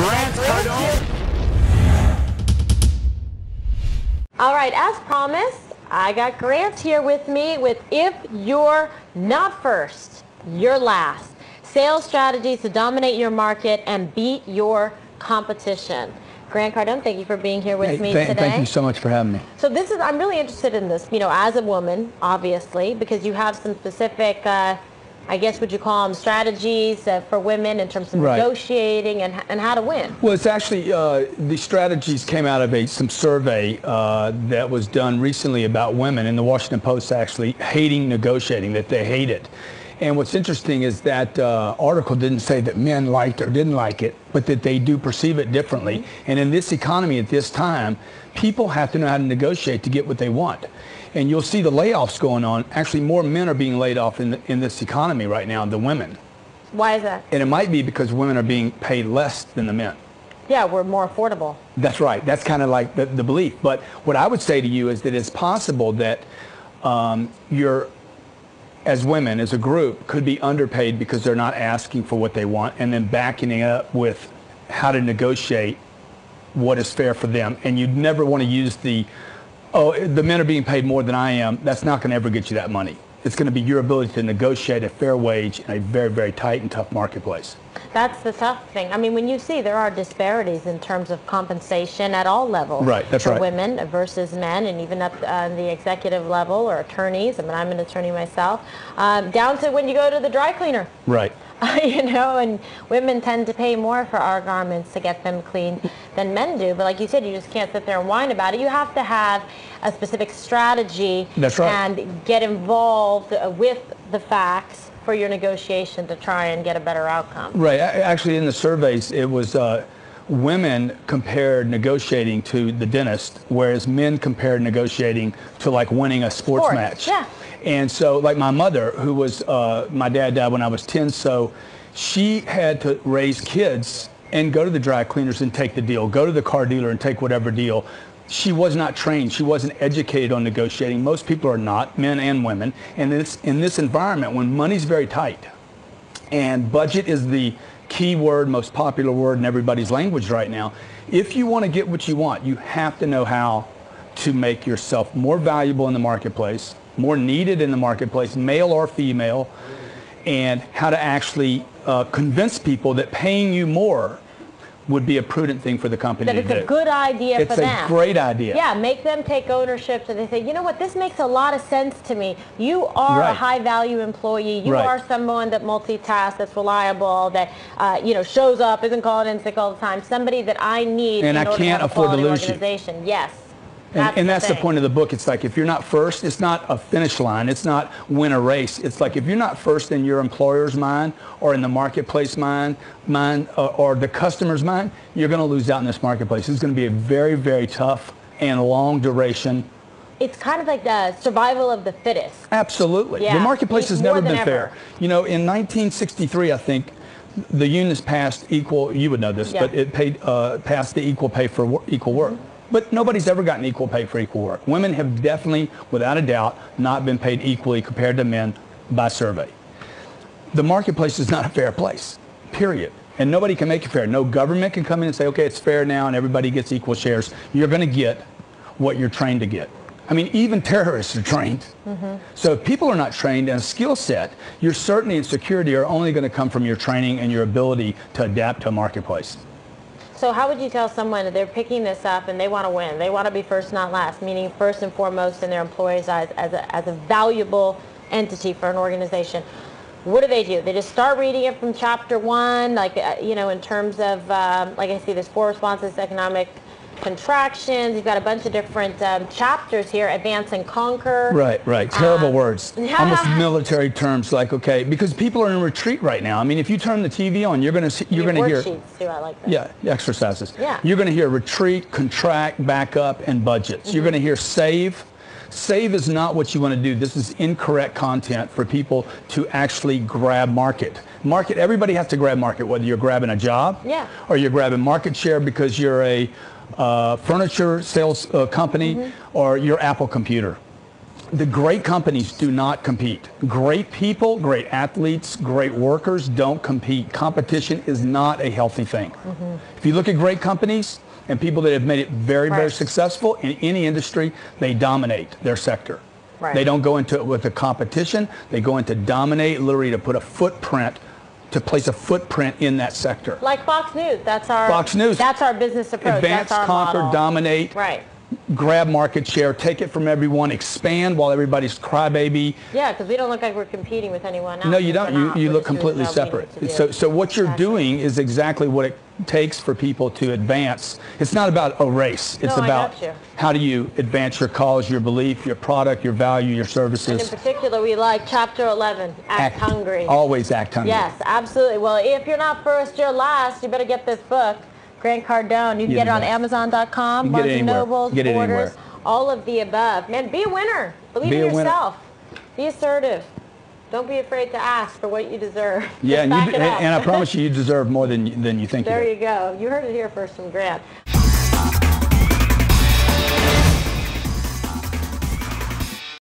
Grant Cardone. All right, as promised, I got Grant here with me with If You're Not First, You're Last. Sales strategies to dominate your market and beat your competition. Grant Cardone, thank you for being here with me today. Thank you so much for having me. So I'm really interested in this, as a woman, obviously, because you have some specific, I guess would you call them strategies for women in terms of negotiating and how to win. Well, it's actually, the strategies came out of some survey that was done recently about women in the Washington Post actually hating negotiating, that they hate it. And what's interesting is that article didn't say that men liked or didn't like it, but that they do perceive it differently. Mm-hmm. And in this economy at this time, people have to know how to negotiate to get what they want. And you'll see the layoffs going on. Actually, more men are being laid off in this economy right now than women. Why is that? And it might be because women are being paid less than the men. Yeah, we're more affordable. That's right. That's kind of like the belief. But what I would say to you is that it's possible that as women, as a group, could be underpaid because they're not asking for what they want and then backing it up with how to negotiate what is fair for them. And you'd never want to use the men are being paid more than I am. That's not going to ever get you that money. It's going to be your ability to negotiate a fair wage in a very, very tight and tough marketplace. That's the tough thing. I mean, when you see there are disparities in terms of compensation at all levels for women versus men, and even up on the executive level or attorneys. I mean, I'm an attorney myself. Down to when you go to the dry cleaner. Right. And women tend to pay more for our garments to get them clean than men do. But like you said, you just can't sit there and whine about it. You have to have a specific strategy and get involved with the facts for your negotiation to try and get a better outcome. Right. Actually, in the surveys, it was women compared negotiating to the dentist, whereas men compared negotiating to like winning a sports match. Yeah. And so, like my mother, who was, my dad died when I was 10, so she had to raise kids and go to the dry cleaners and take the deal, go to the car dealer and take whatever deal. She was not trained. She wasn't educated on negotiating. Most people are not, men and women. And in this environment, when money's very tight, and budget is the key word, most popular word in everybody's language right now, if you want to get what you want, you have to know how to make yourself more valuable in the marketplace, more needed in the marketplace, male or female, and how to actually convince people that paying you more would be a prudent thing for the company to do. That it's a good idea for them. It's a great idea. Yeah, make them take ownership so they say, you know what, this makes a lot of sense to me. You are a high-value employee. You are someone that multitasks, that's reliable, that shows up, isn't called in sick all the time. Somebody that I need and in order I can't to have a afford to lose organization. you. Yes. And that's the point of the book. It's like if you're not first, it's not a finish line. It's not win a race. It's like if you're not first in your employer's mind or in the marketplace mind or the customer's mind, you're going to lose out in this marketplace. It's going to be a very, very tough and long duration. It's kind of like the survival of the fittest. Absolutely. Yeah. The marketplace has never been fair. In 1963, I think, the unions passed equal, you would know this, but it passed the equal pay for equal work. But nobody's ever gotten equal pay for equal work. Women have definitely, without a doubt, not been paid equally compared to men by survey. The marketplace is not a fair place, period. And nobody can make it fair. No government can come in and say, okay, it's fair now and everybody gets equal shares. You're going to get what you're trained to get. I mean, even terrorists are trained. Mm-hmm. So if people are not trained in a skill set, your certainty and security are only going to come from your training and your ability to adapt to a marketplace. So how would you tell someone that they're picking this up and they want to win? They want to be first, not last, meaning first and foremost in their employer's eyes as a valuable entity for an organization. What do? They just start reading it from chapter 1, like, in terms of, like I see there's 4 responses to economic contractions. You've got a bunch of different chapters here, advance and conquer. Right. Terrible words. Almost military terms, like, okay, because people are in retreat right now. I mean, if you turn the TV on, you're going to hear worksheets too. I like that. Yeah, exercises. Yeah. You're going to hear retreat, contract, back up, and budgets. Mm-hmm. You're going to hear save. Save is not what you want to do. This is incorrect content for people to actually grab market. Everybody has to grab market, whether you're grabbing a job or you're grabbing market share because you're a furniture sales company or your Apple computer. The great companies do not compete. Great people, great athletes, great workers don't compete. Competition is not a healthy thing. If you look at great companies and people that have made it very, very successful in any industry, they dominate their sector. They don't go into it with a competition. They go into dominate, literally to put a footprint, to place a footprint in that sector. Like Fox News. That's our Fox News. That's our business approach. Advance, that's our conquer, model. dominate. Right. Grab market share, take it from everyone, expand while everybody's crybaby. Yeah, because we don't look like we're competing with anyone else. No, you don't. You We're look just doing completely what we need separate. to do. So what you're doing is exactly what it takes for people to advance. It's not about a race. It's No, I about got you. how do you advance your cause, your belief, your product, your value, your And in services. particular, we like Chapter 11, Act Hungry. Always act hungry. Yes, absolutely. Well, if you're not first, you're last. You better get this book, Grant Cardone. You can get it on Amazon.com, You can get it Barnes & anywhere. Nobles, Get it Borders, anywhere. all of the above. Man, be a winner. Believe Be in a winner. yourself. Be assertive. Don't be afraid to ask for what you deserve. Yeah, Just back it up. and I promise you deserve more than you think you There do. you go. You heard it here first from Grant.